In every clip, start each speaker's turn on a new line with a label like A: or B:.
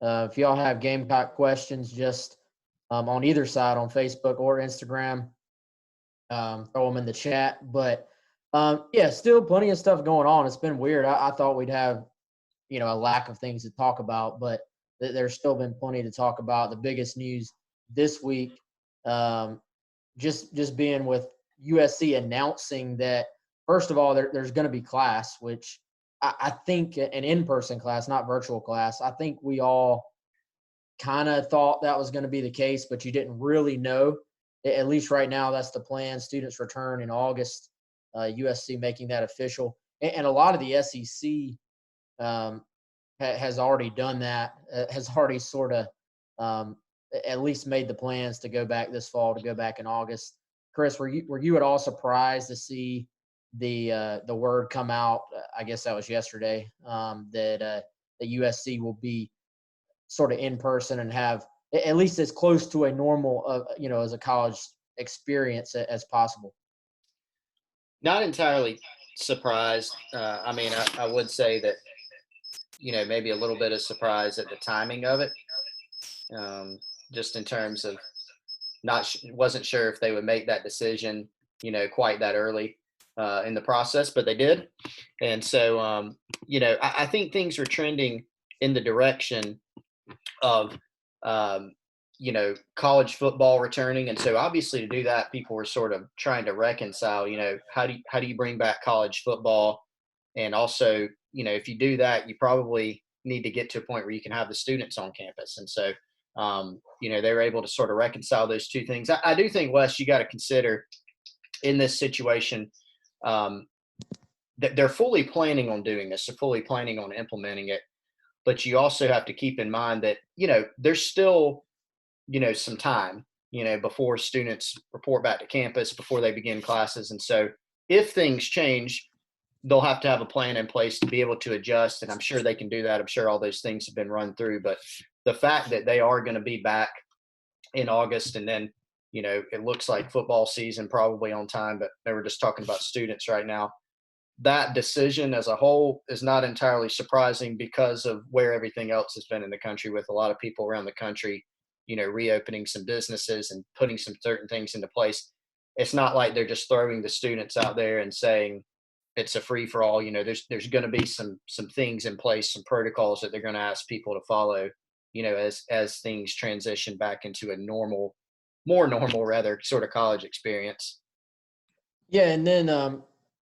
A: If y'all have Gamecock questions, just on either side, on Facebook or Instagram, throw them in the chat. But yeah, still plenty of stuff going on. It's been weird. I thought we'd have, a lack of things to talk about, but there's still been plenty to talk about. The biggest news this week, just being with USC announcing that, first of all, there's going to be class, which I think an in-person class, not virtual class. I think we all kind of thought that was going to be the case, but you didn't really know. At least right now, that's the plan. Students return in August. USC making that official, and a lot of the SEC has already done that. Has already sort of at least made the plans to go back this fall, to go back in August. Chris, were you at all surprised to see the word come out? I guess that was yesterday, that the USC will be sort of in person and have at least as close to a normal, as a college experience as possible.
B: Not entirely surprised. I mean, I would say that, maybe a little bit of surprise at the timing of it, just in terms of wasn't sure if they would make that decision, quite that early in the process, but they did. And so, I think things are trending in the direction of, college football returning. And so obviously to do that, people were sort of trying to reconcile, how do you bring back college football? And also, if you do that, you probably need to get to a point where you can have the students on campus. And so, they were able to sort of reconcile those two things. I do think, Wes, you got to consider in this situation, that they're fully planning on doing this. They're fully planning on implementing it. But you also have to keep in mind that, there's still, some time, before students report back to campus, before they begin classes. And so if things change, they'll have to have a plan in place to be able to adjust. And I'm sure they can do that. I'm sure all those things have been run through. But the fact that they are going to be back in August, and then, it looks like football season probably on time, but they were just talking about students right now. That decision as a whole is not entirely surprising because of where everything else has been in the country, with a lot of people around the country, reopening some businesses and putting some certain things into place. It's not like they're just throwing the students out there and saying it's a free for all. There's going to be some things in place, some protocols that they're going to ask people to follow, as things transition back into a more normal rather, sort of college experience.
A: Yeah, and then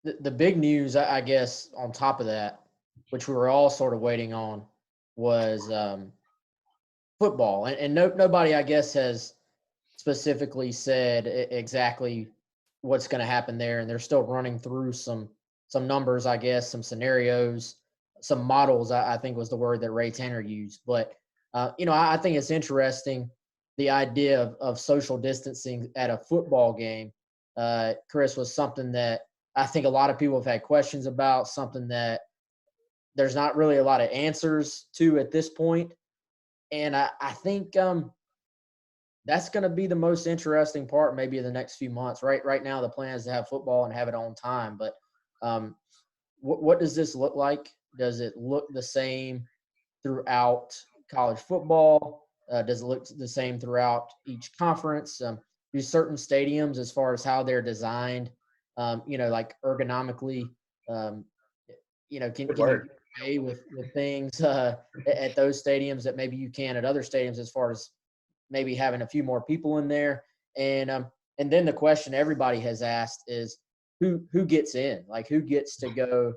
A: the big news, I guess, on top of that, which we were all sort of waiting on, was football. And nobody, I guess, has specifically said exactly what's going to happen there. And they're still running through some numbers, I guess, some scenarios, some models, I think was the word that Ray Tanner used. But, I think it's interesting, the idea of social distancing at a football game, Chris, was something that I think a lot of people have had questions about, something that there's not really a lot of answers to at this point. And I think that's going to be the most interesting part maybe in the next few months. Right now, the plan is to have football and have it on time. But what does this look like? Does it look the same throughout college football? Does it look the same throughout each conference? Do certain stadiums, as far as how they're designed, like ergonomically, can you get away with things at those stadiums that maybe you can at other stadiums, as far as maybe having a few more people in there? And then the question everybody has asked is who gets in, like who gets to go,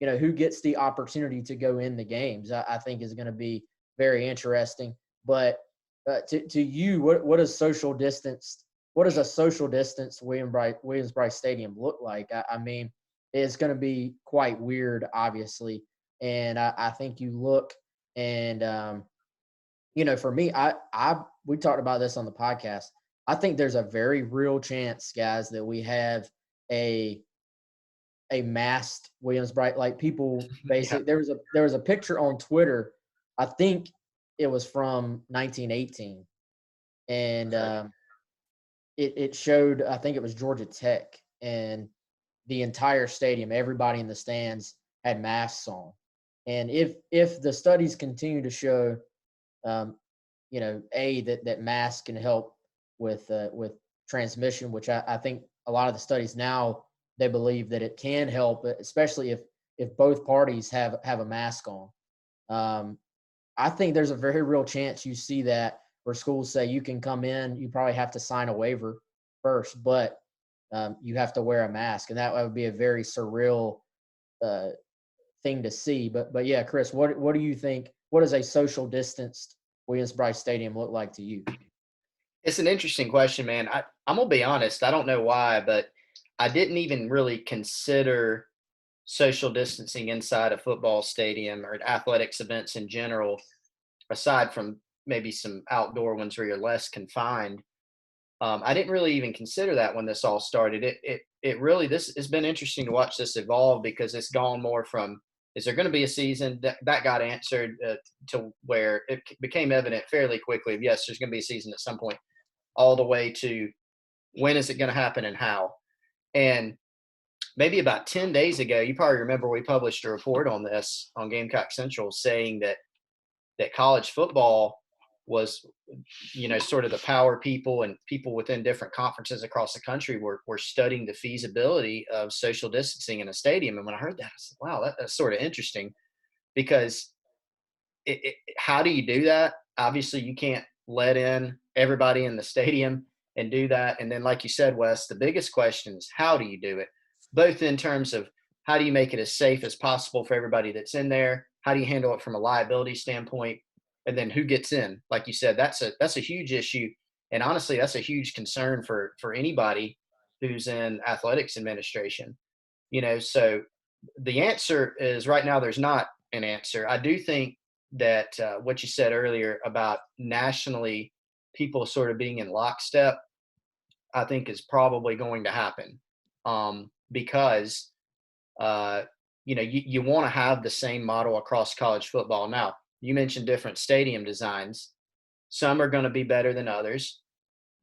A: who gets the opportunity to go in the games. I think is going to be very interesting. But to you, what does a social distance Williams-Brice Stadium look like? I mean, it's going to be quite weird, obviously. And I think you look and, for me, we talked about this on the podcast. I think there's a very real chance, guys, that we have a masked Williams-Brice, like people basically. Yeah. There was a picture on Twitter. I think it was from 1918, and it showed. I think it was Georgia Tech, and the entire stadium, everybody in the stands had masks on. And if the studies continue to show that masks can help with transmission, which I think a lot of the studies now, they believe that it can help, especially if both parties have a mask on. I think there's a very real chance you see that where schools say you can come in, you probably have to sign a waiver first, but you have to wear a mask, and that would be a very surreal thing to see. But yeah, Chris, what do you think? What does a social distanced Williams-Brice Stadium look like to you?
B: It's an interesting question, man. I'm gonna be honest. I don't know why, but I didn't even really consider social distancing inside a football stadium or athletics events in general, aside from maybe some outdoor ones where you're less confined. I didn't really even consider that when this all started. It really, this has been interesting to watch this evolve, because it's gone more from, is there going to be a season, that got answered, to where it became evident fairly quickly, yes, there's going to be a season at some point, all the way to when is it going to happen and how. And maybe about 10 days ago, you probably remember, we published a report on this on Gamecock Central, saying that college football was, sort of the power people and people within different conferences across the country were studying the feasibility of social distancing in a stadium. And when I heard that, I said, wow, that's sort of interesting, because how do you do that? Obviously, you can't let in everybody in the stadium and do that. And then, like you said, Wes, the biggest question is, how do you do it? Both in terms of, how do you make it as safe as possible for everybody that's in there? How do you handle it from a liability standpoint? And then who gets in? Like you said, that's a huge issue. And honestly, that's a huge concern for anybody who's in athletics administration. So the answer is, right now, there's not an answer. I do think that what you said earlier about nationally people sort of being in lockstep, I think is probably going to happen, because you want to have the same model across college football. Now, you mentioned different stadium designs. Some are going to be better than others.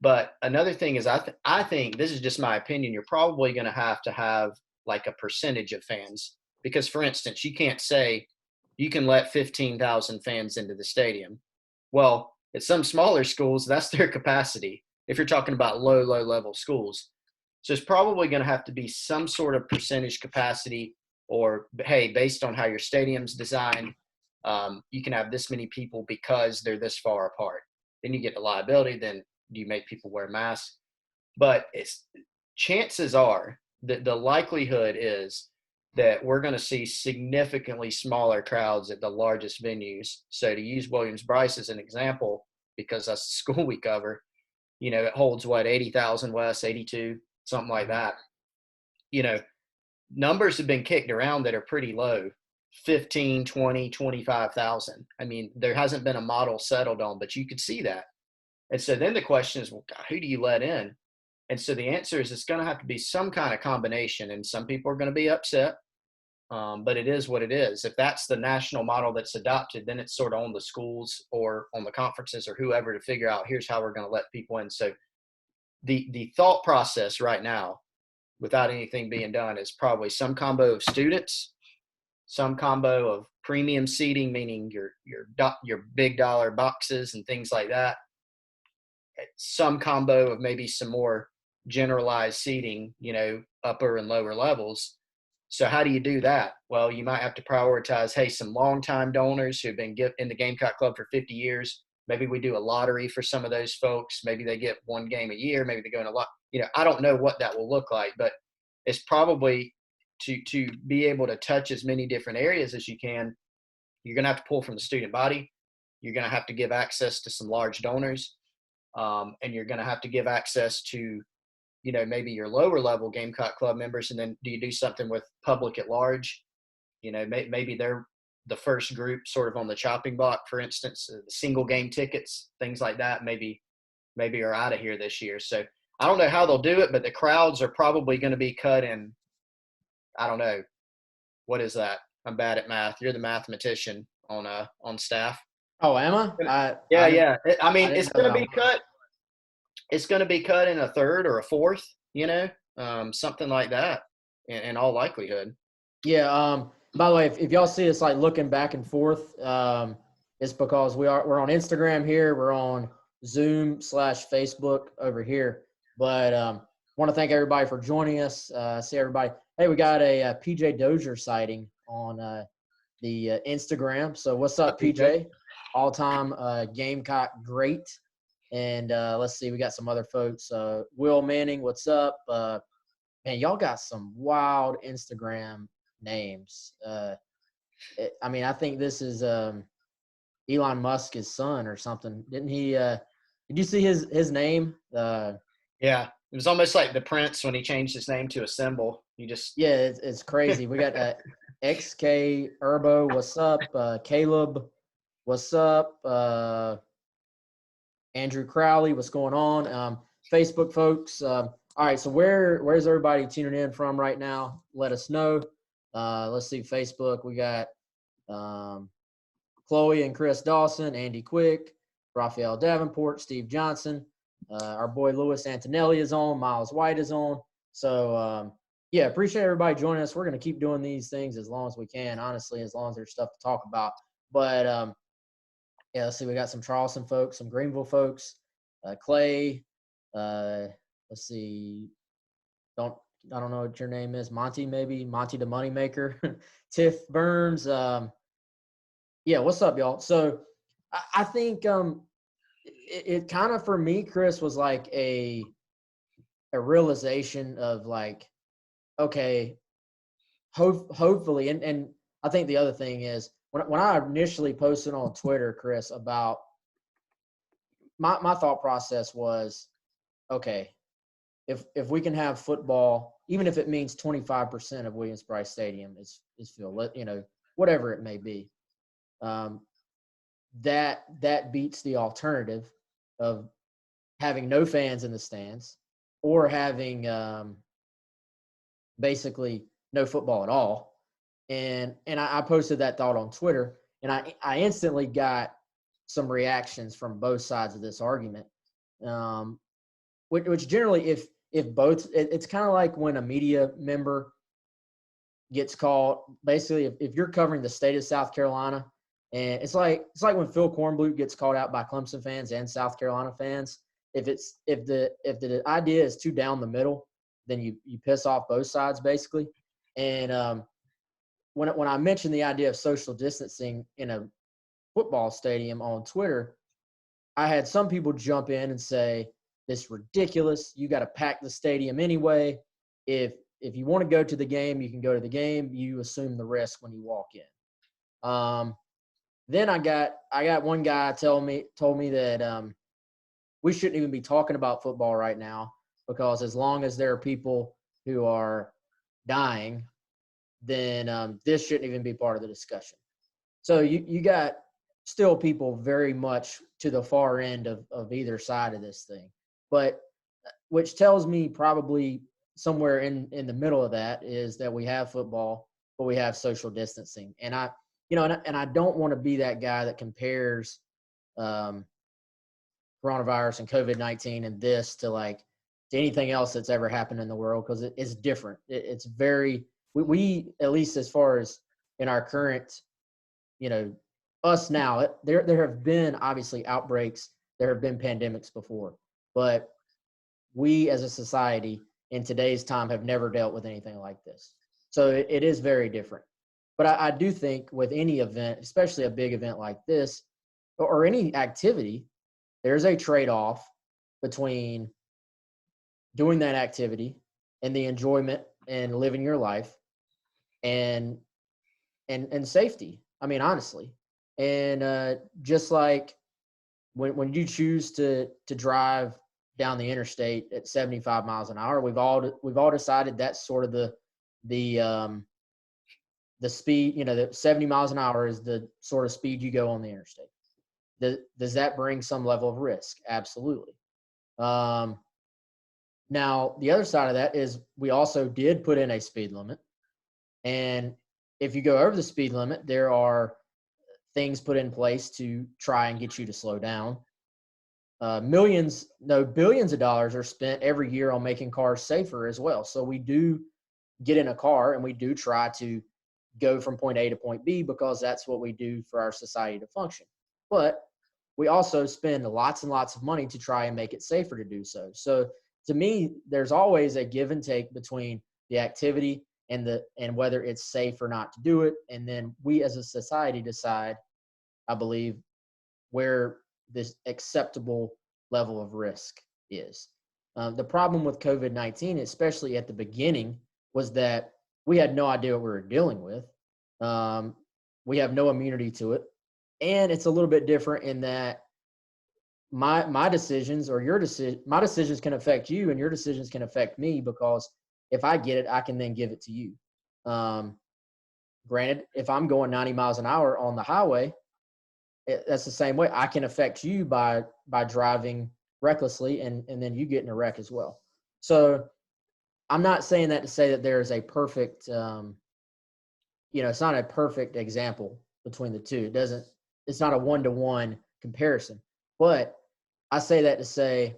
B: But another thing is, I think, this is just my opinion, you're probably going to have like a percentage of fans. Because, for instance, you can't say you can let 15,000 fans into the stadium. Well, at some smaller schools, that's their capacity, if you're talking about low level schools. So it's probably going to have to be some sort of percentage capacity, or, hey, based on how your stadium's designed, you can have this many people because they're this far apart. Then you get the liability. Then you make people wear masks. But chances are that the likelihood is that we're going to see significantly smaller crowds at the largest venues. So to use Williams-Brice as an example, because that's the school we cover, it holds 80,000, West, 82, something like that. Numbers have been kicked around that are pretty low, 15, 20, 25,000. I mean, there hasn't been a model settled on, but you could see that. And so then the question is, well, God, who do you let in? And so the answer is, it's going to have to be some kind of combination. And some people are going to be upset, but it is what it is. If that's the national model that's adopted, then it's sort of on the schools or on the conferences or whoever to figure out, here's how we're going to let people in. So the thought process right now, without anything being done, is probably some combo of students, some combo of premium seating, meaning your big dollar boxes and things like that, some combo of maybe some more generalized seating, upper and lower levels. So how do you do that? Well, you might have to prioritize, hey, some longtime donors who've been in the Gamecock Club for 50 years. Maybe we do a lottery for some of those folks. Maybe they get one game a year. Maybe they go in a lot. I don't know what that will look like, but it's probably to be able to touch as many different areas as you can. You're going to have to pull from the student body. You're going to have to give access to some large donors. And you're going to have to give access to, maybe your lower level Gamecock Club members. And then do you do something with public at large? Maybe they're the first group sort of on the chopping block, for instance, the single game tickets, things like that, maybe are out of here this year. So I don't know how they'll do it, but the crowds are probably going to be cut in. I don't know. What is that? I'm bad at math. You're the mathematician on staff.
A: Oh, am I?
B: Yeah. It's going to be
A: that.
B: cut. It's going to be cut in a third or a fourth, something like that in all likelihood.
A: Yeah. By the way, if y'all see us like looking back and forth, it's because we're on Instagram here, we're on Zoom/Facebook over here. But want to thank everybody for joining us. See everybody. Hey, we got a PJ Dozier sighting on the Instagram. So what's up, PJ? All-time Gamecock great. And let's see, we got some other folks. Will Manning, what's up? Man, y'all got some wild Instagram names. I mean, I think this is Elon Musk's son or something. Didn't he? Did you see his name?
B: Yeah, it was almost like the Prince when he changed his name to a symbol.
A: Yeah, it's crazy. We got XK Herbo, what's up? Caleb, what's up? Andrew Crowley, what's going on? Facebook folks. All right, so where's everybody tuning in from right now? Let us know. Let's see, Facebook. We got Chloe and Chris Dawson, Andy Quick, Raphael Davenport, Steve Johnson. Our boy Louis Antonelli is on. Miles White is on. So, yeah, appreciate everybody joining us. We're going to keep doing these things as long as we can, honestly, as long as there's stuff to talk about. But, yeah, let's see. We got some Charleston folks, some Greenville folks, Clay. Let's see. I don't know what your name is. Monty, maybe. Monty the Moneymaker. Tiff Burns. Yeah, what's up, y'all? So I think it kind of, for me, Chris, was like a realization of like, okay, hopefully, and I think the other thing is when I initially posted on Twitter, Chris, about my thought process was, okay, if we can have football, even if it means 25% of Williams-Brice Stadium is filled, whatever it may be, that beats the alternative of having no fans in the stands or having basically no football at all. And I posted that thought on Twitter, and I instantly got some reactions from both sides of this argument, which generally, if both, it's kind of like when a media member gets called, basically, if you're covering the state of South Carolina, and it's like when Phil Kornblut gets called out by Clemson fans and South Carolina fans. If the idea is too down the middle, then you piss off both sides basically. And when I mentioned the idea of social distancing in a football stadium on Twitter, I had some people jump in and say, "This is ridiculous. You got to pack the stadium anyway. If you want to go to the game, you can go to the game. You assume the risk when you walk in." Then I got one guy told me that we shouldn't even be talking about football right now because as long as there are people who are dying, then this shouldn't even be part of the discussion. So you got still people very much to the far end of either side of this thing, but which tells me probably somewhere in the middle of that is that we have football, but we have social distancing. And I don't want to be that guy that compares coronavirus and COVID-19 and this to anything else that's ever happened in the world, because it's different. It's very we at least as far as in our current, us now. There have been obviously outbreaks. There have been pandemics before, but we as a society in today's time have never dealt with anything like this. So it is very different. But I do think with any event, especially a big event like this, or any activity, there's a trade-off between doing that activity and the enjoyment and living your life and safety. I mean, honestly. And just like when you choose to drive down the interstate at 75 miles an hour, we've all decided that's sort of the speed, that 70 miles an hour is the sort of speed you go on the interstate. Does that bring some level of risk? Absolutely. Now, the other side of that is we also did put in a speed limit. And if you go over the speed limit, there are things put in place to try and get you to slow down. Billions of dollars are spent every year on making cars safer as well. So we do get in a car and we do try to go from point A to point B because that's what we do for our society to function. but we also spend lots and lots of money to try and make it safer to do so. So to me, there's always a give and take between the activity and whether it's safe or not to do it. And then we as a society decide, I believe, where this acceptable level of risk is. The problem with COVID-19, especially at the beginning, was that we had no idea what we were dealing with. We have no immunity to it. And it's a little bit different in that my decisions or my decisions can affect you and your decisions can affect me, because if I get it, I can then give it to you. Granted, if I'm going 90 miles an hour on the highway, that's the same way. I can affect you by driving recklessly, and then you get in a wreck as well. So I'm not saying that to say that there is a perfect, it's not a perfect example between the two. It's not a one-to-one comparison. But I say that to say,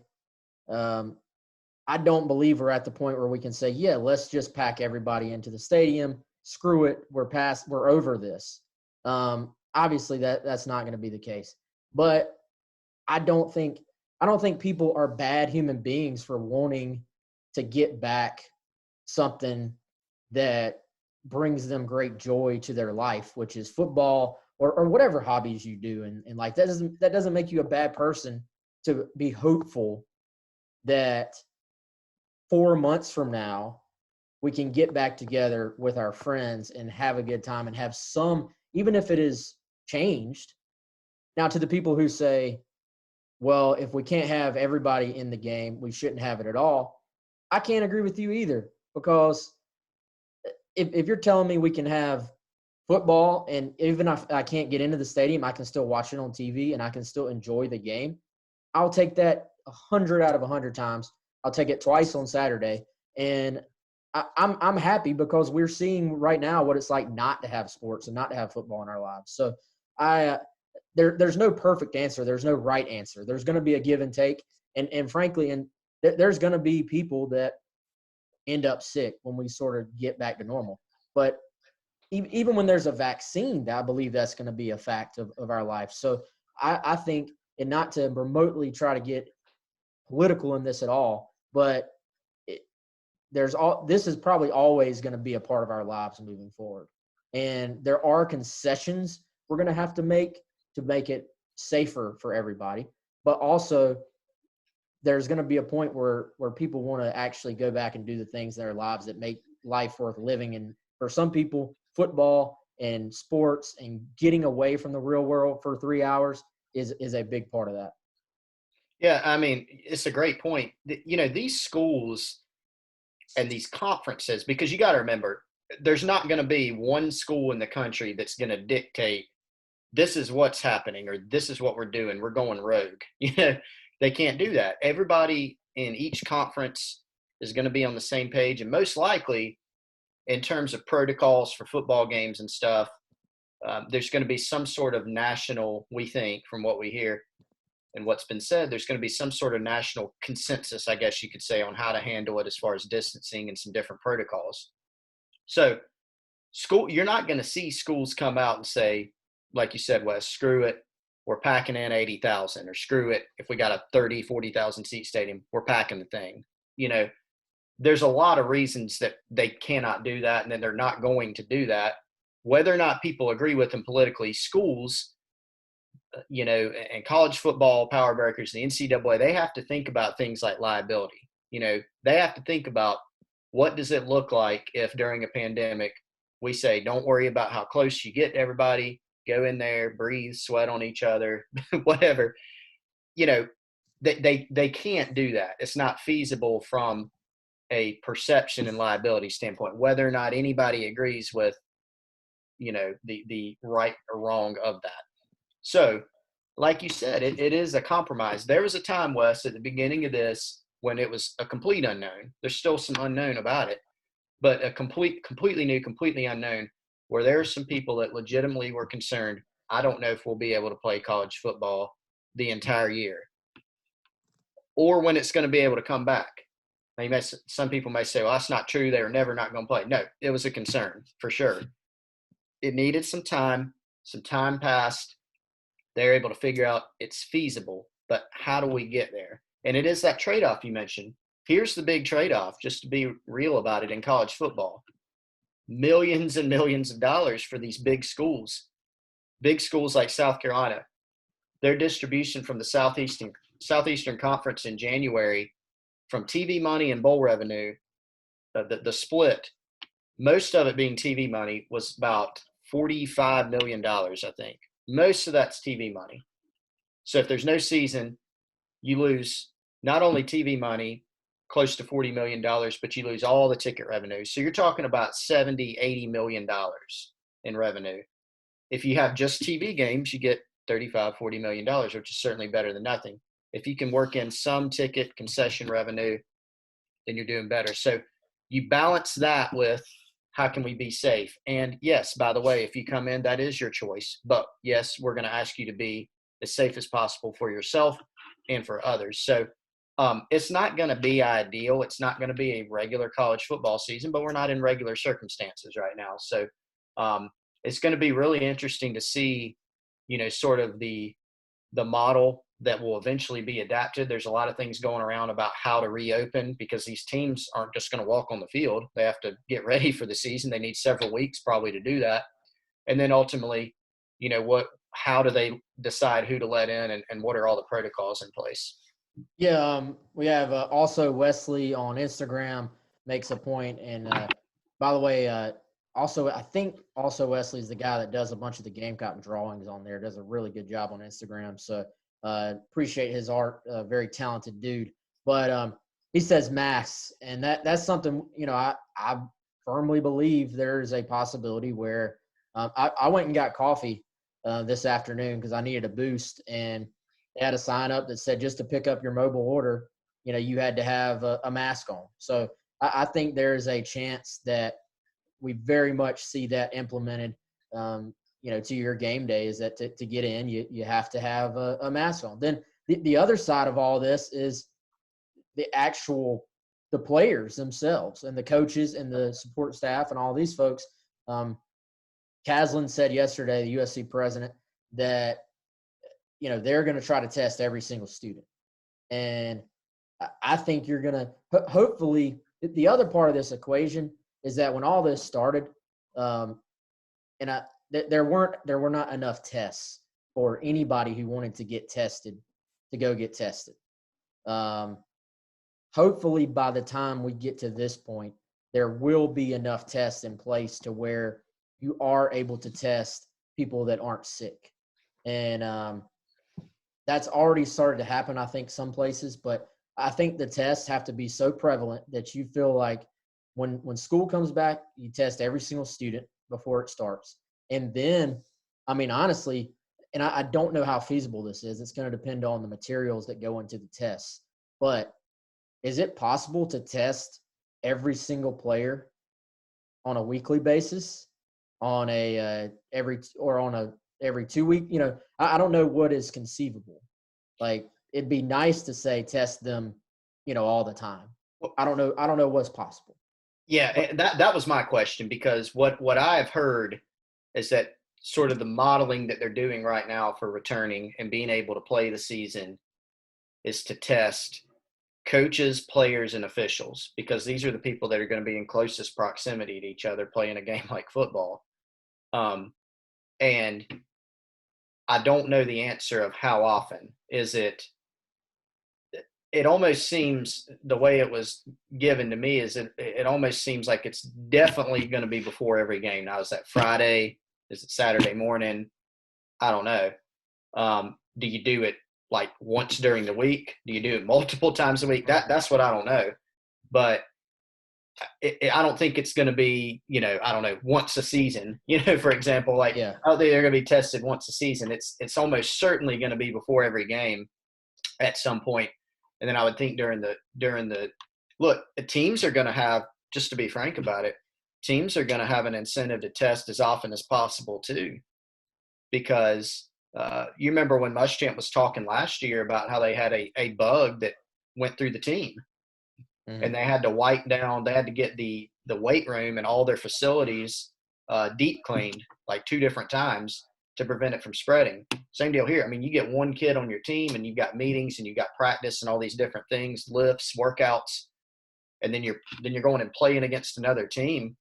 A: I don't believe we're at the point where we can say, yeah, let's just pack everybody into the stadium. Screw it. We're over this. Obviously that's not going to be the case, but I don't think people are bad human beings for wanting to get back something that brings them great joy to their life, which is football or whatever hobbies you do. And like, that doesn't make you a bad person to be hopeful that 4 months from now we can get back together with our friends and have a good time and have some, even if it is changed. Now, to the people who say, well, if we can't have everybody in the game, we shouldn't have it at all, I can't agree with you either, because if you're telling me we can have football and even if I can't get into the stadium, I can still watch it on TV and I can still enjoy the game, I'll take that 100 out of 100 times. I'll take it twice on Saturday. And I'm happy, because we're seeing right now what it's like not to have sports and not to have football in our lives. So there's no perfect answer. There's no right answer. There's going to be a give and take. And frankly, there's going to be people that end up sick when we sort of get back to normal. But even when there's a vaccine, I believe that's going to be a fact of our life. So I think, and not to remotely try to get political in this at all, but this is probably always going to be a part of our lives moving forward. And there are concessions we're going to have to make it safer for everybody. But also, there's going to be a point where people want to actually go back and do the things in their lives that make life worth living. And for some people, football and sports and getting away from the real world for 3 hours is a big part of that.
B: Yeah, I mean, it's a great point. These schools and these conferences, because you got to remember, there's not going to be one school in the country that's going to dictate this is what's happening or this is what we're doing. We're going rogue. They can't do that. Everybody in each conference is going to be on the same page, and most likely, in terms of protocols for football games and stuff, there's going to be some sort of national, we think, from what we hear and what's been said, there's going to be some sort of national consensus, I guess you could say, on how to handle it as far as distancing and some different protocols. So you're not going to see schools come out and say, like you said, Wes, screw it, we're packing in 80,000, or screw it, if we got a 30, 40,000 seat stadium, we're packing the thing. There's a lot of reasons that they cannot do that, and then they're not going to do that. Whether or not people agree with them politically, schools, and college football power breakers, the NCAA, they have to think about things like liability. They have to think about, what does it look like if during a pandemic we say, don't worry about how close you get to everybody, go in there, breathe, sweat on each other, whatever. They can't do that. It's not feasible from a perception and liability standpoint, whether or not anybody agrees with, the right or wrong of that. So, like you said, it is a compromise. There was a time, Wes, at the beginning of this when it was a complete unknown. There's still some unknown about it, but a completely new, completely unknown, where there are some people that legitimately were concerned, I don't know if we'll be able to play college football the entire year, or when it's going to be able to come back. Now, some people may say, well, that's not true. They were never not going to play. No, it was a concern for sure. It needed some time. Some time passed. they're able to figure out it's feasible, but how do we get there? And it is that trade-off you mentioned. Here's the big trade-off, just to be real about it in college football. Millions and millions of dollars for these big schools like South Carolina. Their distribution from the Southeastern Conference in January from TV money and bowl revenue, the split, most of it being TV money, was about $45 million, I think. Most of that's TV money. So if there's no season, you lose not only TV money, close to $40 million, but you lose all the ticket revenue. So you're talking about $70, $80 million in revenue. If you have just TV games, you get $35, $40 million, which is certainly better than nothing. If you can work in some ticket concession revenue, then you're doing better. So you balance that with how can we be safe? And yes, by the way, if you come in, that is your choice. But yes, we're going to ask you to be as safe as possible for yourself and for others. So it's not going to be ideal. It's not going to be a regular college football season, but we're not in regular circumstances right now. So it's going to be really interesting to see, sort of the model that will eventually be adapted. There's a lot of things going around about how to reopen because these teams aren't just going to walk on the field. They have to get ready for the season. They need several weeks probably to do that. And then ultimately, how do they decide who to let in and what are all the protocols in place?
A: Yeah, we have also Wesley on Instagram makes a point, and by the way, also I think also Wesley is the guy that does a bunch of the Gamecock drawings on there. Does a really good job on Instagram. So appreciate his art. Very talented dude. But he says masks, and that's something I firmly believe there's a possibility where I went and got coffee this afternoon because I needed a boost, and they had a sign up that said just to pick up your mobile order, you had to have a mask on. So I think there is a chance that we very much see that implemented, to your game day is that to get in, you have to have a mask on. Then the other side of all this is the players themselves and the coaches and the support staff and all these folks. Caslin said yesterday, the USC president, that they're going to try to test every single student. And I think you're going to hopefully the other part of this equation is that when all this started, there were not enough tests for anybody who wanted to get tested to go get tested. Hopefully by the time we get to this point, there will be enough tests in place to where you are able to test people that aren't sick. And that's already started to happen, I think, some places. But I think the tests have to be so prevalent that you feel like when school comes back, you test every single student before it starts. And then, honestly, and I don't know how feasible this is. It's going to depend on the materials that go into the tests. But is it possible to test every single player on a weekly basis, on every 2 week? I don't know what is conceivable. Like, it'd be nice to say test them, all the time. I don't know what's possible.
B: Yeah, that was my question, because what I've heard is that sort of the modeling that they're doing right now for returning and being able to play the season is to test coaches, players, and officials, because these are the people that are going to be in closest proximity to each other playing a game like football. And I don't know the answer of how often. It almost seems, the way it was given to me, is it almost seems like it's definitely going to be before every game. Now, is that Friday? Is it Saturday morning? I don't know. Do you do it like once during the week? Do you do it multiple times a week? That's what I don't know. But I don't think it's going to be, I don't know, once a season, for example, like,
A: Yeah.
B: I don't think they're going to be tested once a season. It's almost certainly going to be before every game at some point. And then I would think during the look, the teams are going to have, just to be frank about it, teams are going to have an incentive to test as often as possible too, because you remember when Muschamp was talking last year about how they had a bug that went through the team. Mm-hmm. And they had to wipe down, they had to get the weight room and all their facilities deep cleaned like 2 different times. to prevent it from spreading. Same deal here. I mean, you get one kid on your team and you've got meetings and you've got practice and all these different things, lifts, workouts, and then you're going and playing against another team.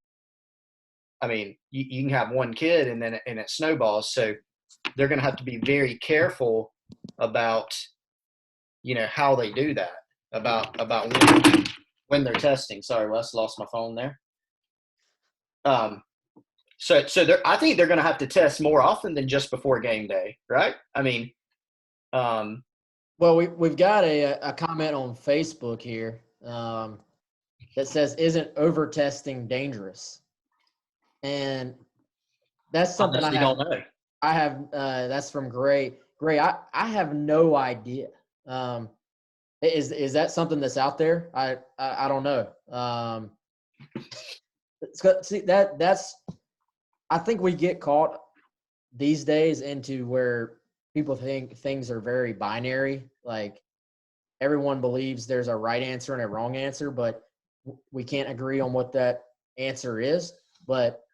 B: I mean, you can have one kid and it snowballs. So they're going to have to be very careful about, how they do that, about when they're testing. Sorry, Wes, lost my phone there. So I think they're going to have to test more often than just before game day, right? I mean,
A: well, we've got a comment on Facebook here that says, "Isn't over testing dangerous?" And that's something
B: honestly, don't know.
A: I have. That's from Gray. Gray, I have no idea. Is that something that's out there? I don't know. See, that's. I think we get caught these days into where people think things are very binary. Like everyone believes there's a right answer and a wrong answer, but we can't agree on what that answer is. But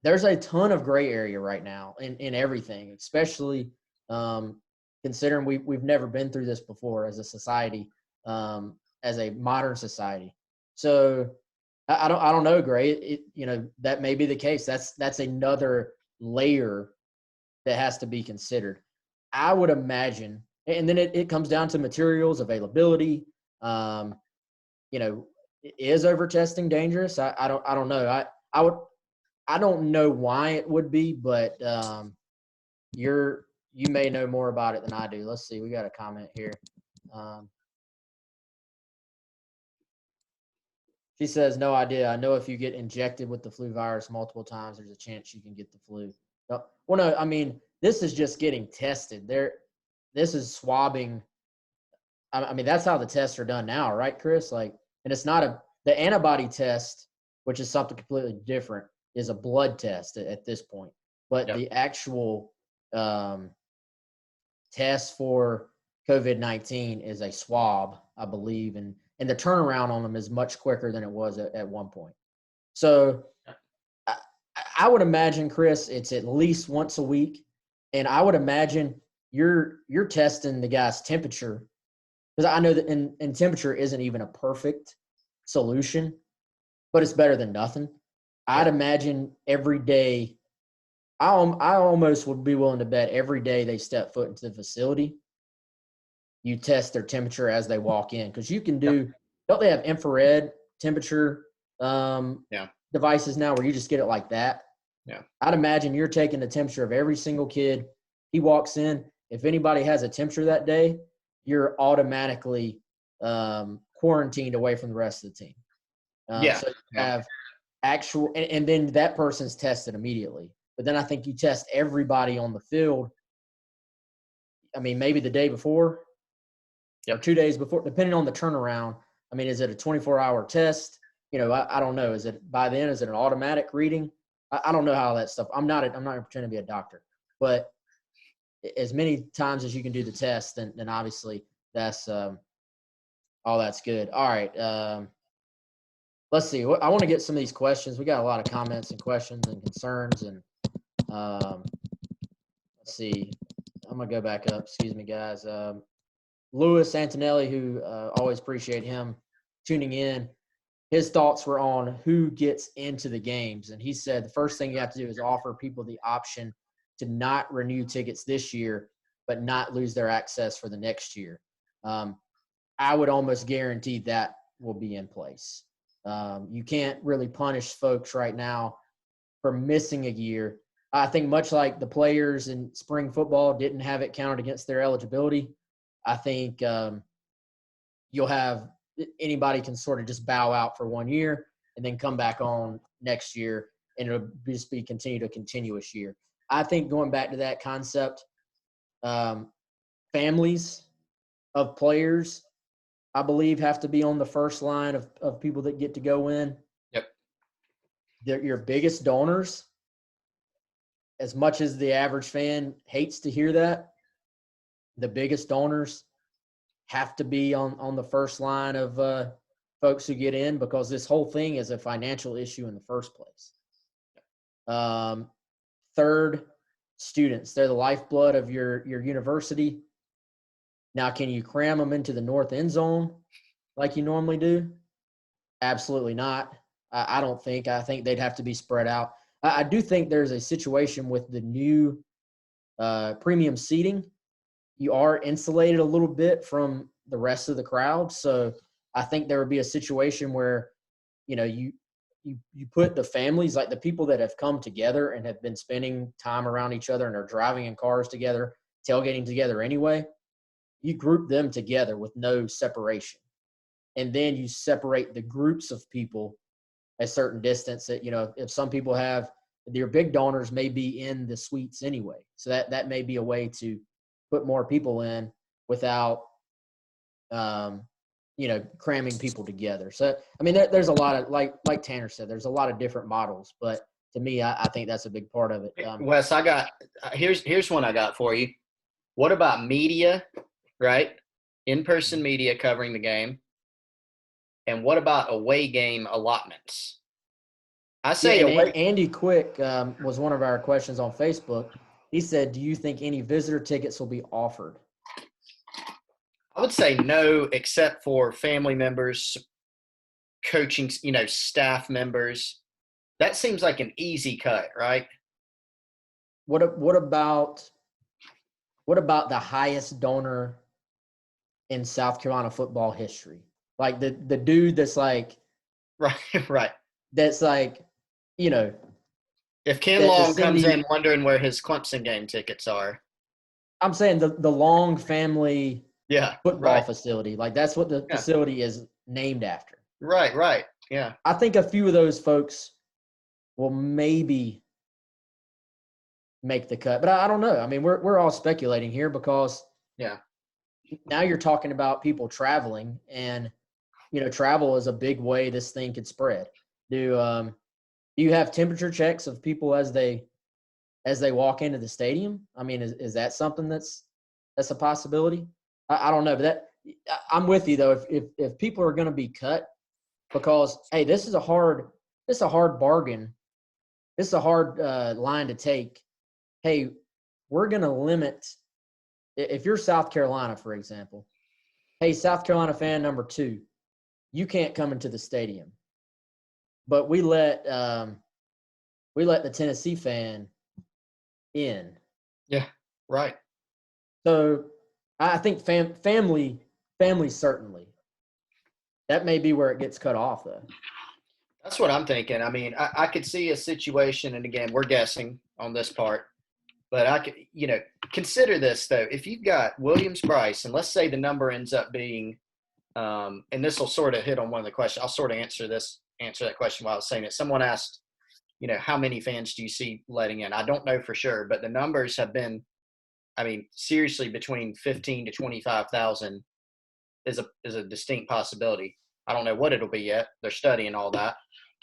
A: there's a ton of gray area right now in everything, especially considering we've never been through this before as a society, as a modern society. So I don't know, Gray. That may be the case. That's another layer that has to be considered. I would imagine, and then it comes down to materials availability. Is over testing dangerous? I don't know. I don't know why it would be, but you may know more about it than I do. Let's see. We got a comment here. She says, "No idea. I know if you get injected with the flu virus multiple times, there's a chance you can get the flu." Well, no, I mean, this is just getting tested. This is swabbing. I mean, that's how the tests are done now, right, Chris? Like, and it's not the antibody test, which is something completely different, is a blood test at this point. But
B: Yep.
A: The actual test for COVID-19 is a swab, I believe, and the turnaround on them is much quicker than it was at one point. So I would imagine, Chris, it's at least once a week, and I would imagine you're testing the guy's temperature, because I know that and temperature isn't even a perfect solution, but it's better than nothing. I'd imagine every day. I almost would be willing to bet every day they step foot into the facility, you test their temperature as they walk in, because you can do. Don't they have infrared temperature devices now where you just get it like that?
B: Yeah.
A: I'd imagine you're taking the temperature of every single kid. He walks in. If anybody has a temperature that day, you're automatically quarantined away from the rest of the team. So you have actual, and then that person's tested immediately. But then I think you test everybody on the field. I mean, maybe the day before, or 2 days before, depending on the turnaround. I mean, is it a 24-hour test? I don't know. Is it by then? Is it an automatic reading? I don't know how that stuff. I'm not going to pretend to be a doctor, but as many times as you can do the test, then obviously that's all that's good. All right. Let's see. I want to get some of these questions. We got a lot of comments and questions and concerns, and let's see. I'm gonna go back up. Excuse me, guys. Louis Antonelli, who always appreciate him tuning in. His thoughts were on who gets into the games, and he said the first thing you have to do is offer people the option to not renew tickets this year, but not lose their access for the next year. I would almost guarantee that will be in place. You can't really punish folks right now for missing a year. I think much like the players in spring football didn't have it counted against their eligibility, I think you'll have anybody can sort of just bow out for 1 year and then come back on next year, and it'll just be a continuous year. I think going back to that concept, families of players, I believe, have to be on the first line of people that get to go in.
B: Yep.
A: They're your biggest donors. As much as the average fan hates to hear that, the biggest donors have to be on the first line of folks who get in, because this whole thing is a financial issue in the first place. Third, students. They're the lifeblood of your university. Now, can you cram them into the north end zone like you normally do? Absolutely not. I don't think. I think they'd have to be spread out. I do think there's a situation with the new premium seating. You are insulated a little bit from the rest of the crowd. So I think there would be a situation where, you put the families, like the people that have come together and have been spending time around each other and are driving in cars together, tailgating together anyway, you group them together with no separation. And then you separate the groups of people a certain distance that, if some people have your big donors may be in the suites anyway. So that may be a way to put more people in without, cramming people together. So, I mean, there's a lot of, like Tanner said, there's a lot of different models, but to me, I think that's a big part of it.
B: Wes, here's one I got for you. What about media, right? In-person media covering the game. And what about away game allotments? I say
A: Andy Quick was one of our questions on Facebook. He said, do you think any visitor tickets will be offered?
B: I would say no, except for family members, coaching, staff members. That seems like an easy cut, right?
A: What about the highest donor in South Carolina football history? Like the dude that's like,
B: right.
A: That's like,
B: if Ken Long comes in wondering where his Clemson game tickets are.
A: I'm saying the Long family football facility. Like that's what the facility is named after.
B: Right. Yeah.
A: I think a few of those folks will maybe make the cut, but I don't know. I mean, we're all speculating here because now you're talking about people traveling, and travel is a big way this thing could spread. Do you have temperature checks of people as they walk into the stadium? I mean, is that something that's a possibility? I don't know, but I'm with you though. If people are going to be cut, because hey, this is a hard bargain. This is a hard line to take. Hey, we're going to limit. If you're South Carolina, for example, hey, South Carolina fan number 2, you can't come into the stadium, but we let the Tennessee fan in.
B: Yeah, right.
A: So I think family certainly. That may be where it gets cut off, though.
B: That's what I'm thinking. I mean, I could see a situation, and again, we're guessing on this part, but I could, consider this though. If you've got Williams-Brice, and let's say the number ends up being, and this will sort of hit on one of the questions. I'll sort of answer that question while I was saying it. Someone asked, how many fans do you see letting in? I don't know for sure, but the numbers have been, I mean, seriously, between 15 to 25,000 is a distinct possibility. I don't know what it'll be yet. They're studying all that.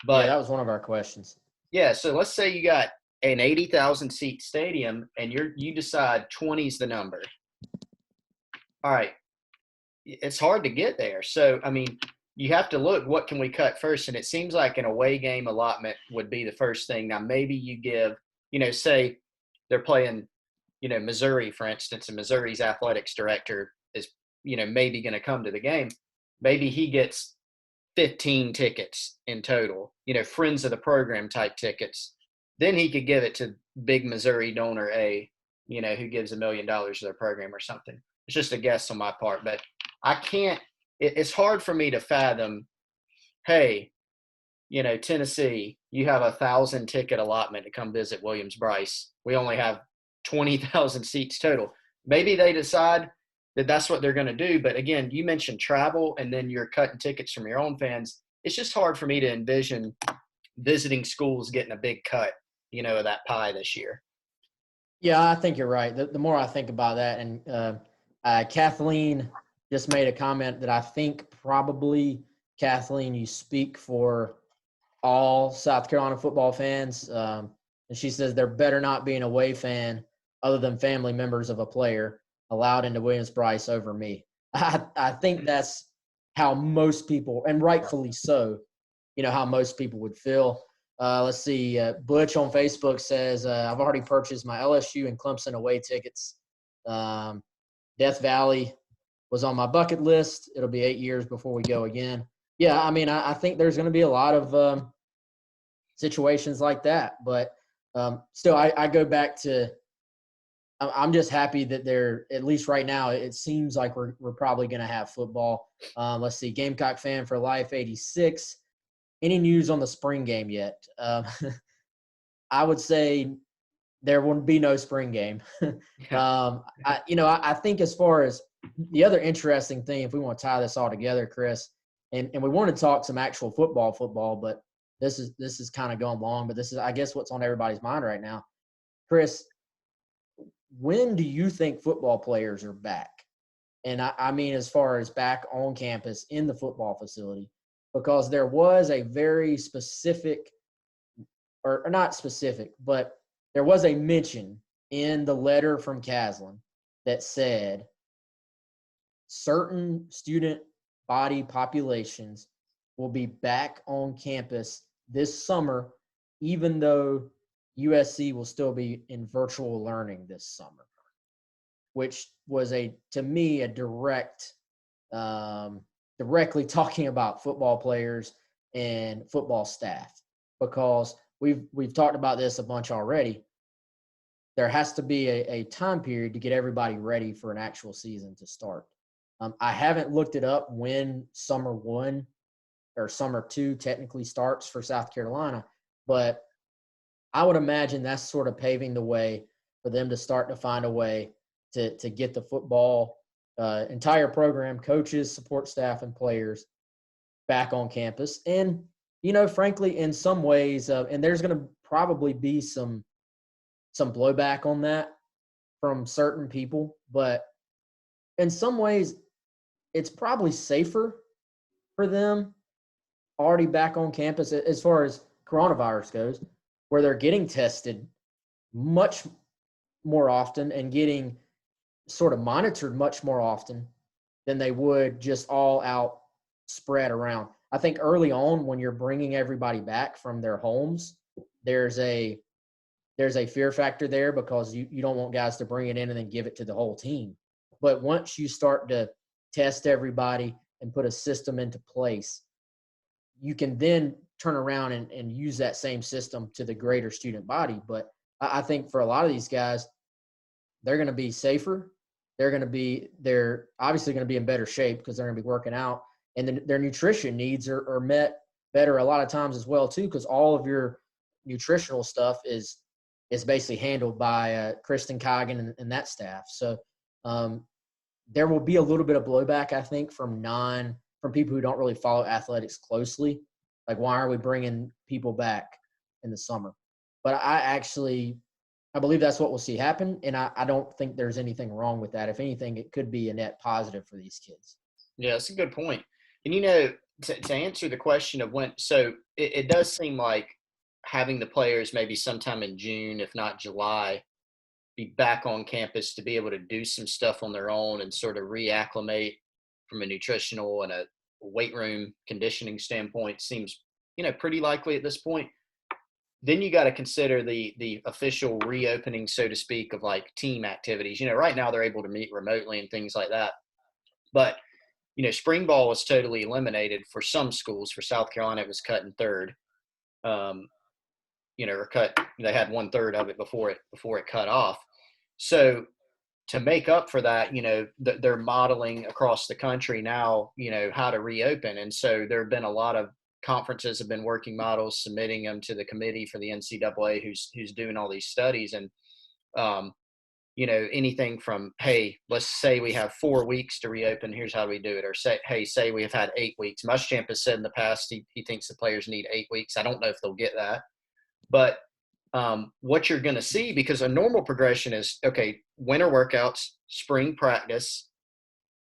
B: But
A: that was one of our questions.
B: Yeah, so let's say you got an 80,000 seat stadium and you decide 20 is the number. All right. It's hard to get there. So, I mean, you have to look, what can we cut first? And it seems like an away game allotment would be the first thing. Now, maybe you give, say they're playing, Missouri, for instance, and Missouri's athletics director is, maybe going to come to the game. Maybe he gets 15 tickets in total, friends of the program type tickets. Then he could give it to big Missouri donor A, who gives $1 million to their program or something. It's just a guess on my part, but I can't, it's hard for me to fathom, hey, Tennessee, you have 1,000 ticket allotment to come visit Williams-Brice. We only have 20,000 seats total. Maybe they decide that that's what they're going to do. But again, you mentioned travel and then you're cutting tickets from your own fans. It's just hard for me to envision visiting schools getting a big cut, of that pie this year.
A: Yeah, I think you're right. The more I think about that, and Kathleen just made a comment that I think probably, Kathleen, you speak for all South Carolina football fans. And she says there better not be an away fan other than family members of a player allowed into Williams-Brice over me. I think that's how most people, and rightfully so, how most people would feel. Let's see. Butch on Facebook says, I've already purchased my LSU and Clemson away tickets. Death Valley was on my bucket list. It'll be 8 years before we go again. Yeah, I mean, I think there's going to be a lot of situations like that. But still, I go back to I'm just happy that they're, at least right now, it seems like we're probably going to have football. Let's see. Gamecock fan for life, 86. Any news on the spring game yet? I would say there wouldn't be no spring game. I think as far as the other interesting thing, if we want to tie this all together, Chris, and we want to talk some actual football, but this is kind of going long, but this is, I guess, what's on everybody's mind right now. Chris, when do you think football players are back? And I mean, as far as back on campus in the football facility, because there was a very specific, or not specific, but there was a mention in the letter from Caslin that said certain student body populations will be back on campus this summer, even though USC will still be in virtual learning this summer, which was to me a directly talking about football players and football staff, because we've talked about this a bunch already. There has to be a time period to get everybody ready for an actual season to start. I haven't looked it up when summer 1 or summer 2 technically starts for South Carolina, but I would imagine that's sort of paving the way for them to start to find a way to get the football entire program, coaches, support staff, and players back on campus. And, frankly, in some ways, and there's going to probably be some blowback on that from certain people, but in some ways, it's probably safer for them already back on campus as far as coronavirus goes, where they're getting tested much more often and getting sort of monitored much more often than they would just all out spread around. I think early on, when you're bringing everybody back from their homes, there's a fear factor there, because you don't want guys to bring it in and then give it to the whole team. But once you start to test everybody and put a system into place, you can then turn around and use that same system to the greater student body. But I think for a lot of these guys, they're going to be safer. They're obviously going to be in better shape because they're going to be working out, and then their nutrition needs are met better a lot of times as well too, because all of your nutritional stuff is basically handled by Kristen Coggin and that staff. So there will be a little bit of blowback, I think, from people who don't really follow athletics closely. Like, why are we bringing people back in the summer? But I believe that's what we'll see happen, and I don't think there's anything wrong with that. If anything, it could be a net positive for these kids.
B: Yeah, that's a good point. And, to answer the question of when – so it does seem like having the players maybe sometime in June, if not July, be back on campus to be able to do some stuff on their own and sort of reacclimate from a nutritional and a weight room conditioning standpoint seems, pretty likely at this point. Then you got to consider the official reopening, so to speak, of like team activities. Right now they're able to meet remotely and things like that. But, spring ball was totally eliminated for some schools. For South Carolina, it was cut in third. Or cut. They had 1/3 of it before it cut off. So to make up for that, they're modeling across the country now, how to reopen. And so there have been a lot of conferences have been working models, submitting them to the committee for the NCAA, who's doing all these studies. And, anything from, hey, let's say we have 4 weeks to reopen, here's how we do it. Or say we have had 8 weeks. Muschamp has said in the past he thinks the players need 8 weeks. I don't know if they'll get that. But what you're going to see, because a normal progression is, okay, winter workouts, spring practice,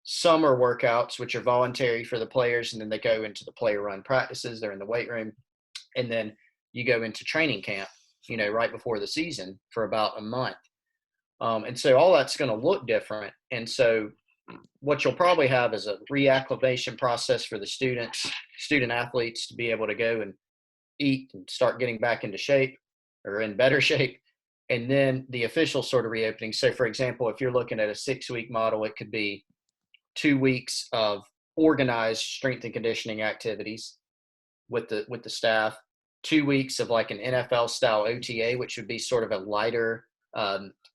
B: summer workouts, which are voluntary for the players, and then they go into the player run practices. They're in the weight room. And then you go into training camp, right before the season for about a month. And so all that's going to look different. And so what you'll probably have is a reacclimation process for the student athletes to be able to go and eat and start getting back into shape or in better shape. And then the official sort of reopening. So, for example, if you're looking at a 6-week model, it could be 2 weeks of organized strength and conditioning activities with the staff, 2 weeks of like an NFL style OTA, which would be sort of a lighter,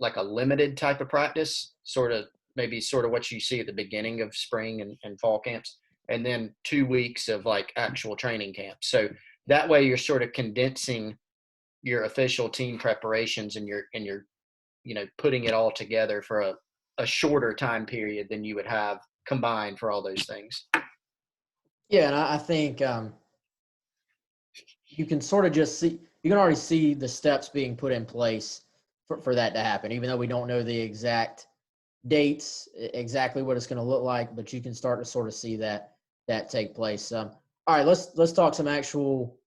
B: like a limited type of practice, sort of maybe sort of what you see at the beginning of spring and fall camps, and then 2 weeks of like actual training camp. So that way you're sort of condensing your official team preparations and you're putting it all together for a shorter time period than you would have combined for all those things.
A: Yeah, and I think you can sort of just see, you can already see the steps being put in place for that to happen, even though we don't know the exact dates, exactly what it's going to look like, but you can start to sort of see that take place. All right, let's talk some actual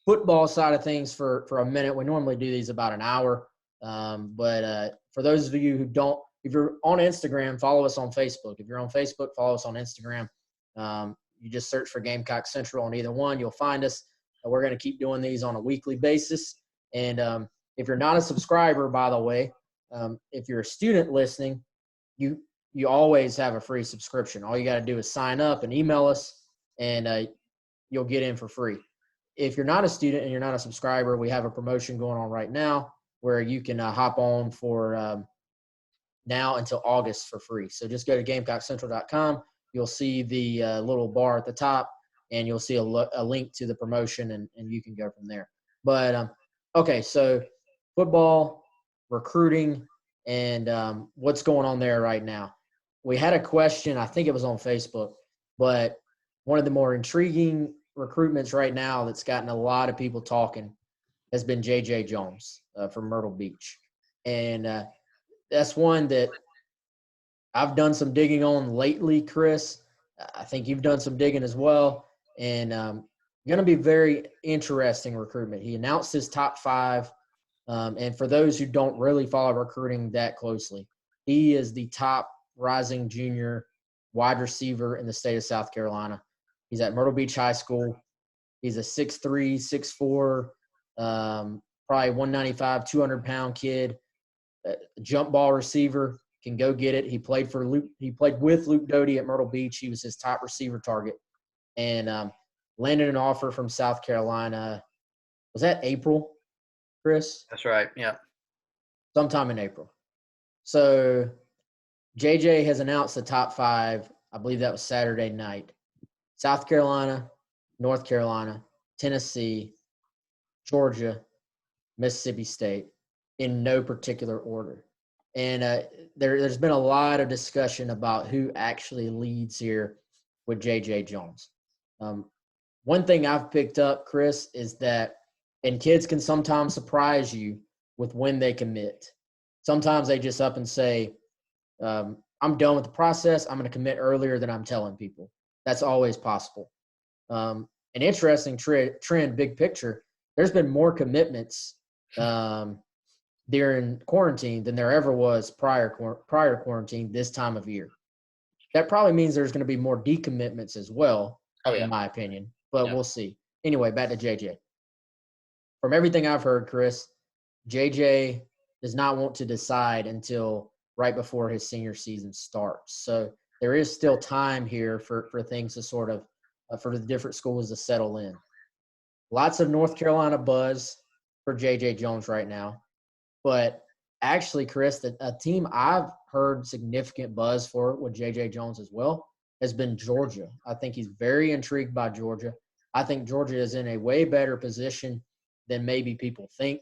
A: football side of things for a minute. We normally do these about an hour, but for those of you who don't, if you're on Instagram, follow us on Facebook. If you're on Facebook, follow us on Instagram. You just search for Gamecock Central on either one. You'll find us. We're going to keep doing these on a weekly basis. And if you're not a subscriber, by the way, if you're a student listening, you always have a free subscription. All you got to do is sign up and email us, and you'll get in for free. If you're not a student and you're not a subscriber, we have a promotion going on right now where you can hop on for now until August for free. So just go to GamecockCentral.com. You'll see the little bar at the top, and you'll see a link to the promotion, and you can go from there. But, okay, so football, recruiting, and what's going on there right now. We had a question, I think it was on Facebook, but one of the more intriguing recruitments right now that's gotten a lot of people talking has been J.J. Jones from Myrtle Beach. And that's one that I've done some digging on lately, Chris. I think you've done some digging as well. And going to be very interesting recruitment. He announced his top 5. And for those who don't really follow recruiting that closely, he is the top rising junior wide receiver in the state of South Carolina. He's at Myrtle Beach High School. He's a 6'3", 6'4", probably 195, 200-pound kid, jump ball receiver, can go get it. He played with Luke Doty at Myrtle Beach. He was his top receiver target, and landed an offer from South Carolina. Was that April, Chris?
B: That's right. Yeah.
A: Sometime in April. So JJ has announced the top 5. I believe that was Saturday night. South Carolina, North Carolina, Tennessee, Georgia, Mississippi State, in no particular order. And there's been a lot of discussion about who actually leads here with J.J. Jones. One thing I've picked up, Chris, is that, and kids can sometimes surprise you with when they commit. Sometimes they just up and say, I'm done with the process. I'm going to commit earlier than I'm telling people. That's always possible. An interesting trend, big picture, there's been more commitments during quarantine than there ever was prior quarantine this time of year. That probably means there's going to be more decommitments as well, in my opinion, but we'll see. Anyway, back to JJ. From everything I've heard, Chris, JJ does not want to decide until right before his senior season starts. So there is still time here for things to sort of, for the different schools to settle in. Lots of North Carolina buzz for J.J. Jones right now. But actually, Chris, a team I've heard significant buzz for with J.J. Jones as well has been Georgia. I think he's very intrigued by Georgia. I think Georgia is in a way better position than maybe people think.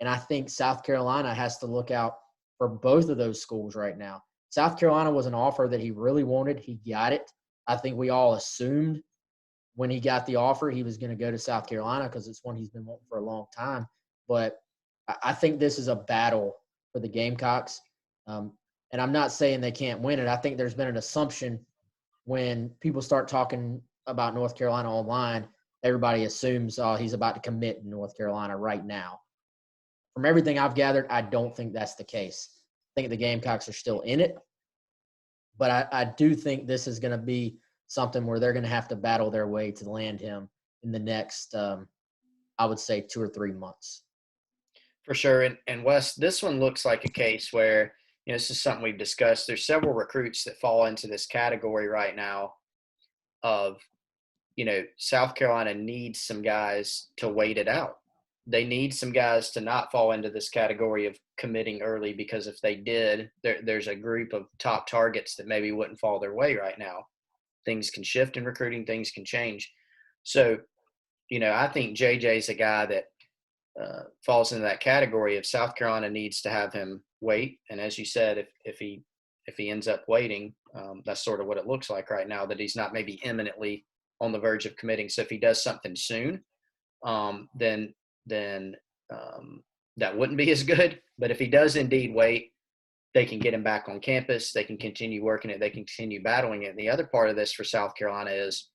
A: And I think South Carolina has to look out for both of those schools right now. South Carolina was an offer that he really wanted. He got it. I think we all assumed when he got the offer he was going to go to South Carolina because it's one he's been wanting for a long time. But I think this is a battle for the Gamecocks. And I'm not saying they can't win it. I think there's been an assumption when people start talking about North Carolina online, everybody assumes he's about to commit in North Carolina right now. From everything I've gathered, I don't think that's the case. I think the Gamecocks are still in it. But I do think this is going to be something where they're going to have to battle their way to land him in the next I would say 2 or 3 months.
B: For sure. And Wes, this one looks like a case where, this is something we've discussed. There's several recruits that fall into this category right now of, South Carolina needs some guys to wait it out. They need some guys to not fall into this category of committing early, because if they did, there's a group of top targets that maybe wouldn't fall their way right now. Things can shift in recruiting, things can change. So, I think JJ's a guy that falls into that category of South Carolina needs to have him wait. And as you said, if he ends up waiting, that's sort of what it looks like right now, that he's not maybe imminently on the verge of committing. So if he does something soon, then that wouldn't be as good. But if he does indeed wait, they can get him back on campus. They can continue working it. They can continue battling it. And the other part of this for South Carolina is,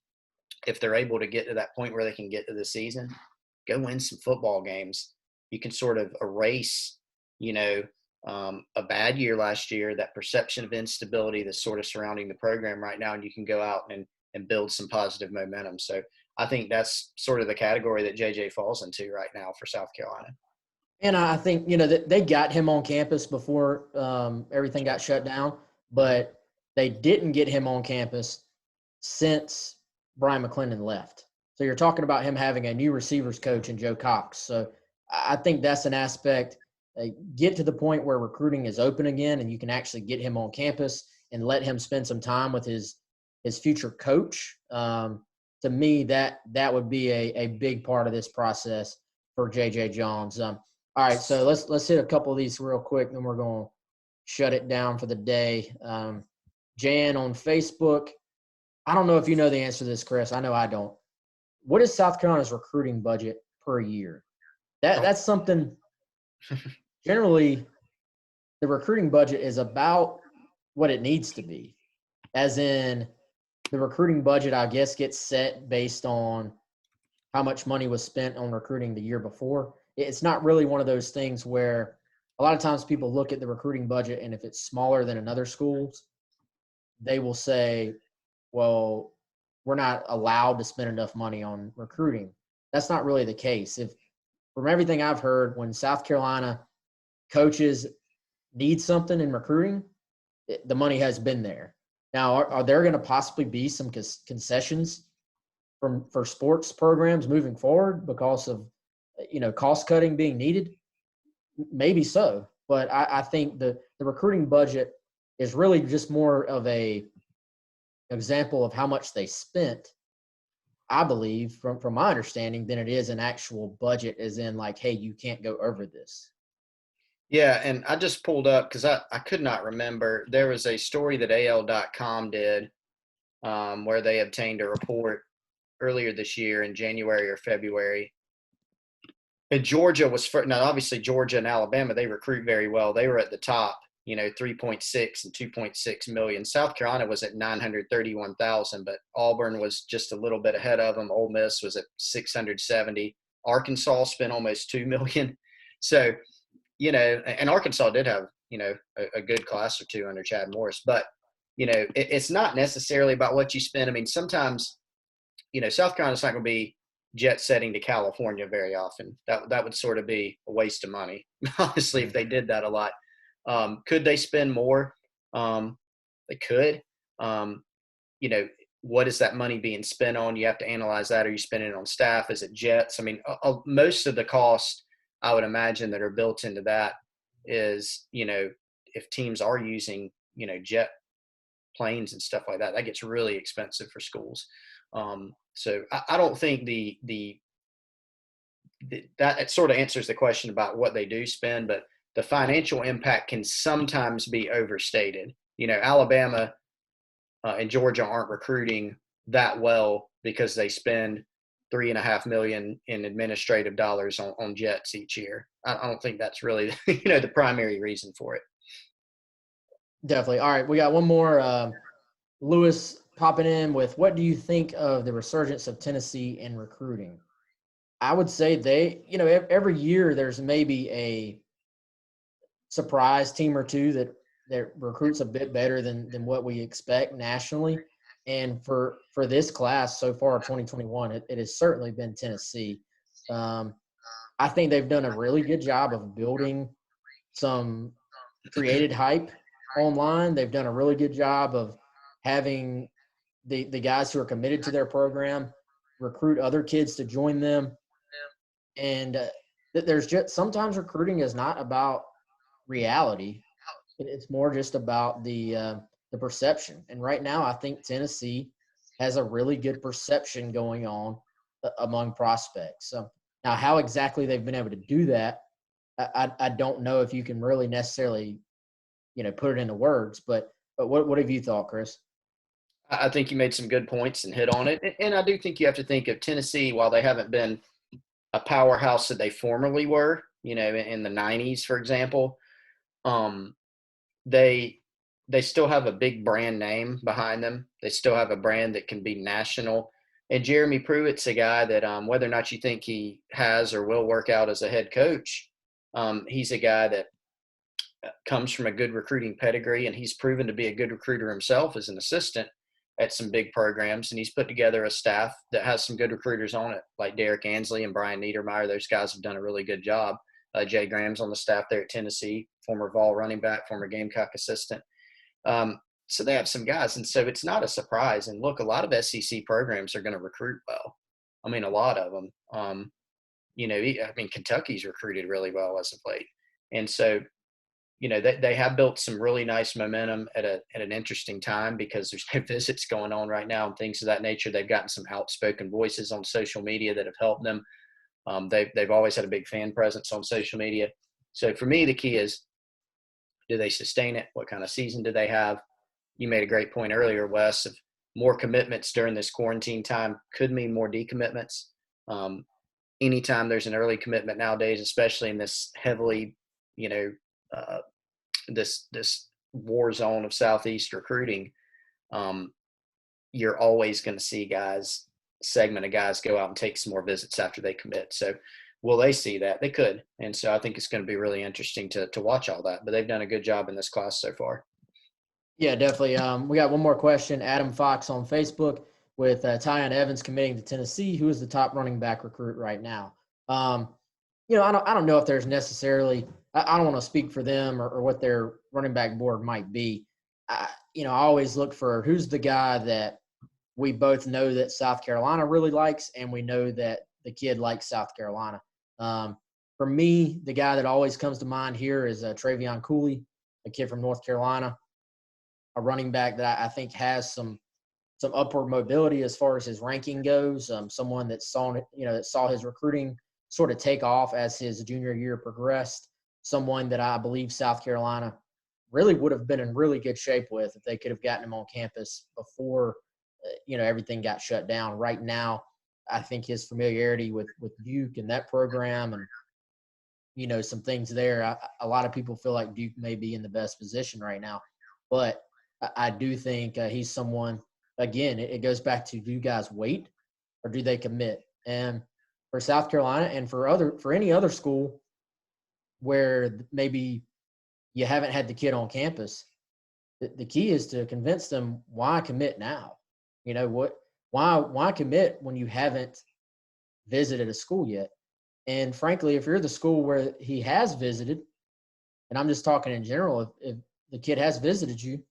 B: if they're able to get to that point where they can get to the season, go win some football games. You can sort of erase, a bad year last year, that perception of instability that's sort of surrounding the program right now, and you can go out and build some positive momentum. So I think that's sort of the category that JJ falls into right now for South Carolina.
A: And I think, they got him on campus before everything got shut down, but they didn't get him on campus since Brian McClendon left. So you're talking about him having a new receivers coach in Joe Cox. So I think that's an aspect. Get to the point where recruiting is open again and you can actually get him on campus and let him spend some time with his future coach. To me, that would be a big part of this process for JJ Johns. All right, so let's hit a couple of these real quick, then we're going to shut it down for the day. Jan on Facebook. I don't know if you know the answer to this, Chris. I know I don't. What is South Carolina's recruiting budget per year? That's something – generally, the recruiting budget is about what it needs to be, as in the recruiting budget, I guess, gets set based on how much money was spent on recruiting the year before. It's not really one of those things where a lot of times people look at the recruiting budget, and if it's smaller than another school's, they will say, well, we're not allowed to spend enough money on recruiting. That's not really the case. From everything I've heard, when South Carolina coaches need something in recruiting, the money has been there. Now, are there going to possibly be some concessions for sports programs moving forward because of, cost cutting being needed? Maybe so. But I think the recruiting budget is really just more of a example of how much they spent, I believe, from my understanding, than it is an actual budget, as in like, hey, you can't go over this.
B: Yeah, and I just pulled up because I could not remember. There was a story that AL.com did where they obtained a report earlier this year in January or February. And Georgia was – now, obviously, Georgia and Alabama, they recruit very well. They were at the top, 3.6 and 2.6 million. South Carolina was at 931,000, but Auburn was just a little bit ahead of them. Ole Miss was at 670. Arkansas spent almost 2 million. So, and Arkansas did have, a good class or two under Chad Morris. But, it's not necessarily about what you spend. I mean, sometimes, South Carolina's not going to be jet setting to California very often. That would sort of be a waste of money, honestly, if they did that a lot. Could they spend more? They could. What is that money being spent on? You have to analyze that. Are you spending it on staff? Is it jets? I mean, most of the costs, I would imagine, that are built into that is, if teams are using, jet planes and stuff like that, that gets really expensive for schools. So I don't think that sort of answers the question about what they do spend, but the financial impact can sometimes be overstated. Alabama and Georgia aren't recruiting that well because they spend $3.5 million in administrative dollars on jets each year. I don't think that's really, the primary reason for it.
A: Definitely. All right, we got one more. Lewis popping in with, what do you think of the resurgence of Tennessee in recruiting? I would say they, every year there's maybe a surprise team or two that recruits a bit better than what we expect nationally. And for this class so far, 2021, it has certainly been Tennessee. I think they've done a really good job of building some created hype online. They've done a really good job of having the guys who are committed to their program recruit other kids to join them. And there's just sometimes recruiting is not about reality. It's more just about the perception. And right now, I think Tennessee has a really good perception going on among prospects. So now, how exactly they've been able to do that, I don't know if you can really necessarily, put it into words. But what have you thought, Chris?
B: I think you made some good points and hit on it. And I do think you have to think of Tennessee, while they haven't been a powerhouse that they formerly were, in the 90s, for example, they still have a big brand name behind them. They still have a brand that can be national. And Jeremy Pruitt's a guy that, whether or not you think he has or will work out as a head coach, he's a guy that comes from a good recruiting pedigree, and he's proven to be a good recruiter himself as an assistant at some big programs. And he's put together a staff that has some good recruiters on it, like Derek Ansley and Brian Niedermeyer. Those guys have done a really good job. Jay Graham's on the staff there at Tennessee, former Vol running back, former Gamecock assistant. So they have some guys. And so it's not a surprise. And look, a lot of SEC programs are going to recruit well. I mean, a lot of them. Kentucky's recruited really well as of late. And so, they have built some really nice momentum at an interesting time, because there's no visits going on right now and things of that nature. They've gotten some outspoken voices on social media that have helped them. They've always had a big fan presence on social media. So for me, the key is, do they sustain it? What kind of season do they have? You made a great point earlier, Wes, of more commitments during this quarantine time could mean more decommitments. Anytime there's an early commitment nowadays, especially in this heavily, this war zone of Southeast recruiting, you're always going to see segment of guys go out and take some more visits after they commit. So will they see that? They could. And so I think it's going to be really interesting to watch all that. But they've done a good job in this class so far.
A: Yeah, definitely. We got one more question. Adam Fox on Facebook with Tyon Evans committing to Tennessee. Who is the top running back recruit right now? I don't know if there's necessarily – I don't want to speak for them or what their running back board might be. I always look for who's the guy that we both know that South Carolina really likes, and we know that the kid likes South Carolina. For me, the guy that always comes to mind here is Travion Cooley, a kid from North Carolina, a running back that I think has some upward mobility as far as his ranking goes. Someone that saw his recruiting sort of take off as his junior year progressed. Someone that I believe South Carolina really would have been in really good shape with if they could have gotten him on campus before, everything got shut down. Right now, I think his familiarity with Duke and that program and, some things there, a lot of people feel like Duke may be in the best position right now. But I do think he's someone, again, it goes back to, do guys wait or do they commit? And for South Carolina and for any other school where maybe you haven't had the kid on campus, the key is to convince them, why commit now? Why commit when you haven't visited a school yet? And frankly, if you're the school where he has visited, and I'm just talking in general, if the kid has visited you,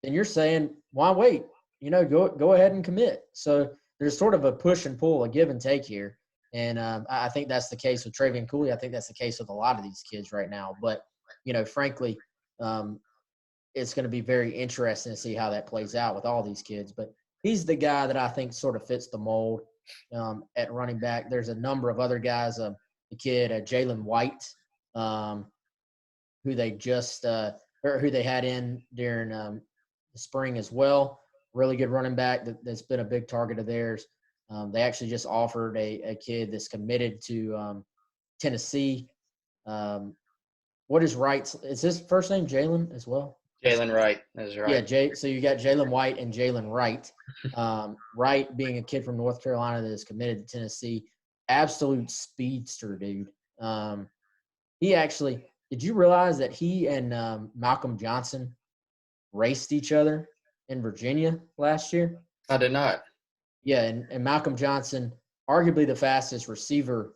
A: then you're saying, why wait? Go ahead and commit. So there's sort of a push and pull, a give and take here. And I think that's the case with Travion Cooley. I think that's the case with a lot of these kids right now. But, frankly, it's going to be very interesting to see how that plays out with all these kids. But he's the guy that I think sort of fits the mold at running back. There's a number of other guys. The kid, Jalen White, who they just or who they had in during the spring as well. Really good running back that's been a big target of theirs. They actually just offered a kid that's committed to Tennessee. What is Wright? Is his first name Jalen as well?
B: Jalen Wright is right.
A: Yeah, so you got Jalen White and Jalen Wright. Wright being a kid from North Carolina that is committed to Tennessee. Absolute speedster, dude. He actually – did you realize that he and Malcolm Johnson raced each other in Virginia last year?
B: I did not.
A: Yeah, and Malcolm Johnson arguably the fastest receiver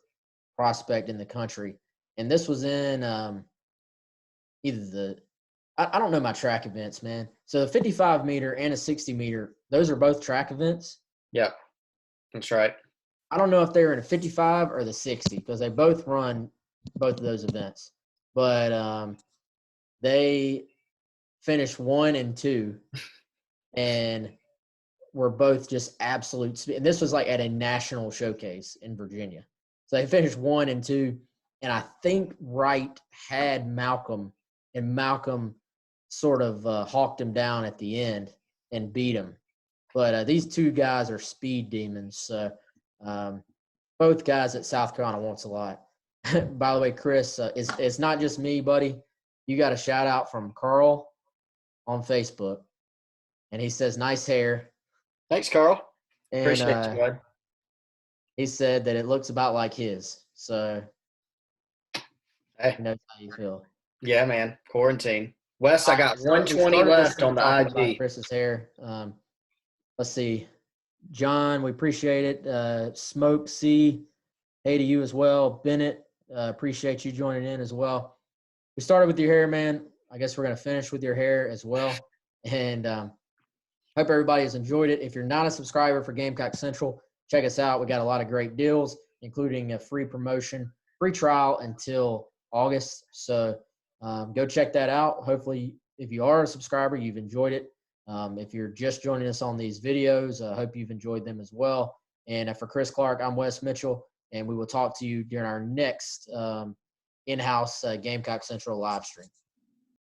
A: prospect in the country. And this was in I don't know my track events, man. So the 55 meter and a 60 meter, those are both track events.
B: Yep, that's right.
A: I don't know if they were in a 55 or the 60 because they both run both of those events. But they finished 1 and 2 and were both just absolute speed. And this was like at a national showcase in Virginia. So they finished 1 and 2. And I think Wright had Malcolm, and Malcolm sort of hawked him down at the end and beat him. But these two guys are speed demons. So both guys at South Carolina wants a lot. By the way, Chris, it's not just me, buddy. You got a shout out from Carl on Facebook. And he says, nice hair.
B: Thanks, Carl.
A: And
B: Appreciate you, bud.
A: he said that it looks about like his. So
B: Hey.
A: he knows how you feel.
B: Yeah, man. Quarantine. Wes, I got 120 left on the IG.
A: Chris's hair. Let's see. John, we appreciate it. Smoke C, hey to you as well. Bennett, appreciate you joining in as well. We started with your hair, man. I guess we're going to finish with your hair as well. And hope everybody has enjoyed it. If you're not a subscriber for Gamecock Central, check us out. We got a lot of great deals, including a free promotion, free trial until August. So go check that out. Hopefully, if you are a subscriber, you've enjoyed it. If you're just joining us on these videos, I hope you've enjoyed them as well. And for Chris Clark, I'm Wes Mitchell, and we will talk to you during our next in-house Gamecock Central live stream.